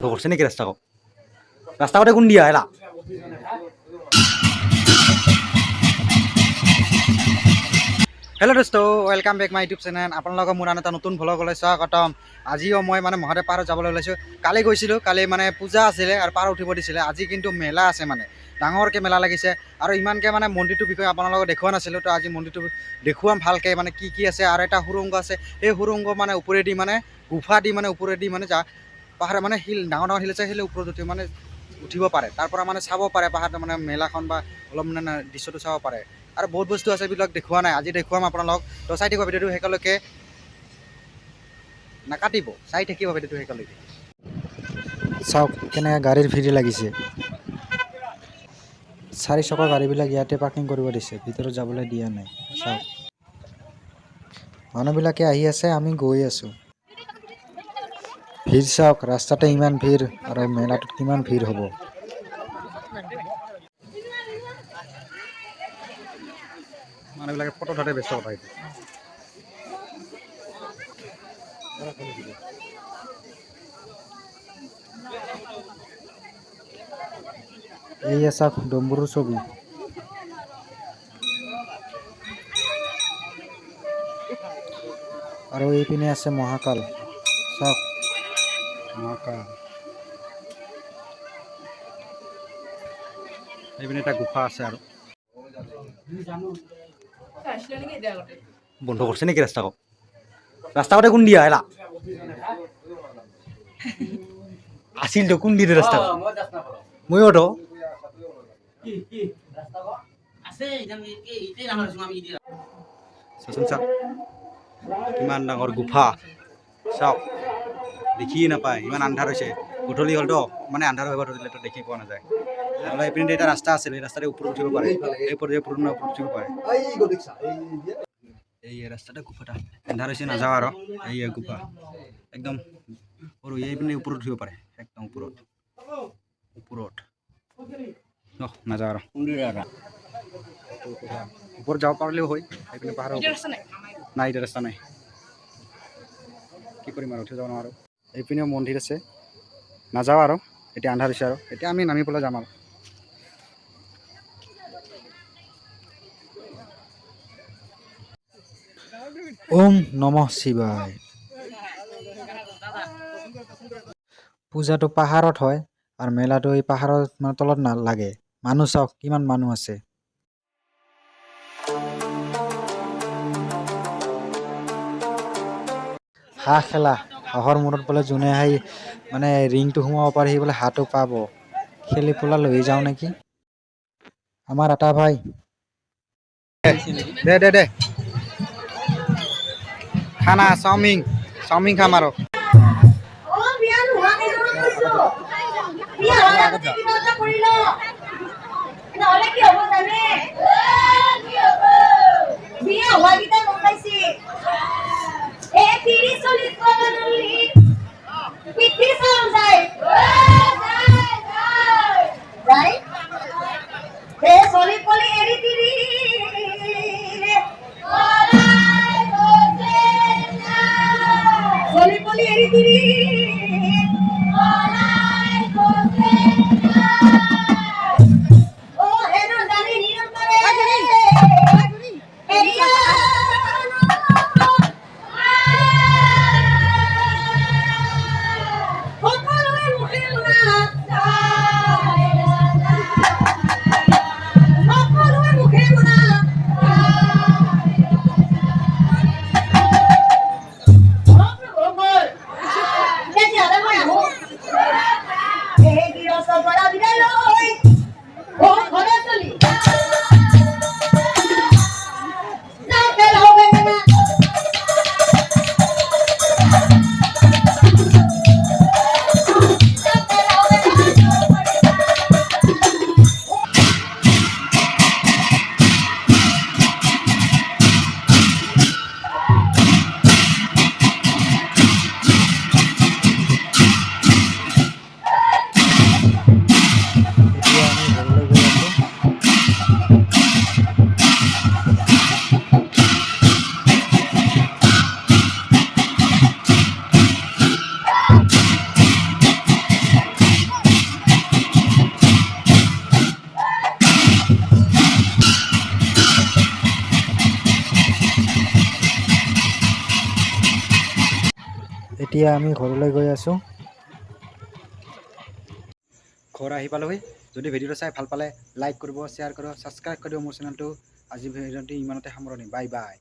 কৰছে নাকি ৰাস্তা কটা কোন দিয়া এলা হেল্ল' দোস্ত welcome back my YouTube channel আপোনালোকৰ মোৰ আন এটা নতুন ভ্লগলৈ স্বাগতম। আজিও মই মহাদেৱ পাহাৰত যাবলৈ ওলাইছোঁ। কালি গৈছিলোঁ, কালি পূজা আছিলে আৰু পাহাৰ উঠিব দিছিলে। আজি কিন্তু মেলা আছে, ডাঙৰকৈ মেলা লাগিছে আৰু ইমানকৈ মন্দিৰটোৰ বিষয়ে আপোনালোকক দেখুওৱা নাছিলোঁ। তো আজি মন্দিৰটো দেখুৱাম ভালকৈ, কি কি আছে। আৰু এটা সুৰংগ আছে, সেই সুৰংগ ওপৰেদি গুফা দি ওপৰেদি যা পাহাৰ শিল ডাঙৰ ডাঙৰ শিল আছে, শিল ওপৰত উঠি উঠিব পাৰে। তাৰ পৰা চাব পাৰে পাহাৰটো, মেলাখন বা অলপ দৃশ্যটো চাব পাৰে। আৰু বহুত বস্তু আছে, এইবিলাক দেখুওৱা নাই, আজি দেখুৱাম আপোনালোক। তো চাই থাকিব ভিডিঅ'টো শেষলৈকে, নাকাটিব, চাই থাকিব ভিডিঅ'টো শেষলৈকে। চাওক কেনেকৈ গাড়ীৰ ভিৰ লাগিছে। 4 চকাৰ গাড়ীবিলাক ইয়াতে পাৰ্কিং কৰিব দিছে, ভিতৰত যাবলৈ দিয়া নাই। চাওক মানুহবিলাকে আহি আছে, আমি গৈ আছোঁ। ভিৰ চাওক, ৰাস্তাতে ইমান ভিৰ আৰু মেলাটোত কিমান ভিৰ হ'ব। মানুহবিলাকে ফটো উঠাতে ব্যস্ত কথা এইটো। এই চাওক ডম্বৰুৰ ছবি। আৰু এইপিনে আছে মহাকাল, চাওক মহাকাল। এইপিনে এটা গুফা আছে। আৰু বন্ধ করছে নাকি রাস্তা কটা কোন দিয়া এলা আসিল তো কোন দিয়ে রাস্তা মই অটো ইমান ডাঙৰ গুফা চাওক, দেখিয়ে নাপায়, ইমান আন্ধাৰ হৈছে। গধূলি হ'ল তো আন্ধাৰ হৈ ধৰিলে তো দেখি পোৱা নাযায়। নহ'লে এইপিনে এটা ৰাস্তা আছিল, এই ৰাস্তাতে ওপৰত উঠিব পাৰে, এই ওপৰত উঠিব পাৰে। এই ৰাস্তাটা গুফাটা আন্ধাৰ হৈছে, নাযাওঁ আৰু। এই গুফা একদম সৰু, এইপিনে ওপৰত উঠিব পাৰে, একদম ওপৰত নাযাওঁ আৰু। ওপৰত যাব পাৰিলেও হয়, এইপিনে পাহাৰৰ নাই, এতিয়া ৰাস্তা নাই, কি কৰিম আৰু, উঠি যাব নোৱাৰোঁ। এইপিনেও মন্দিৰ আছে, নাযাওঁ আৰু। এতিয়া আন্ধাৰ হৈছে আৰু, এতিয়া আমি নামি পেলাই যাম আৰু। ওম নমঃ শিৱায়। পূজাটো পাহাৰত হয় আৰু মেলাটো এই পাহাৰৰ তলত নালাগে। মানুহ চাওক কিমান মানুহ আছে। হাঁহ খেলা, হাঁহৰ মূৰত বোলে যোনে আহি ৰিংটো সোমাব পাৰে, সি বোলে হাঁহটো পাব। খেলি পেলাই লৈ যাওঁ নেকি আমাৰ এটা ভাই। দে খানা চাওমিন খাম আৰু। এতিয়া আমি ঘৰলৈ গৈ আছোঁ। ঘৰ আহি পালোহি। যদি ভিডিঅ'টো চাই ভাল পালে লাইক কৰিব, শ্বেয়াৰ কৰিব, ছাবস্ক্ৰাইব কৰিব মোৰ চেনেলটো। আজি ভিডিঅ'টো ইমানতে সামৰণি। Bye bye.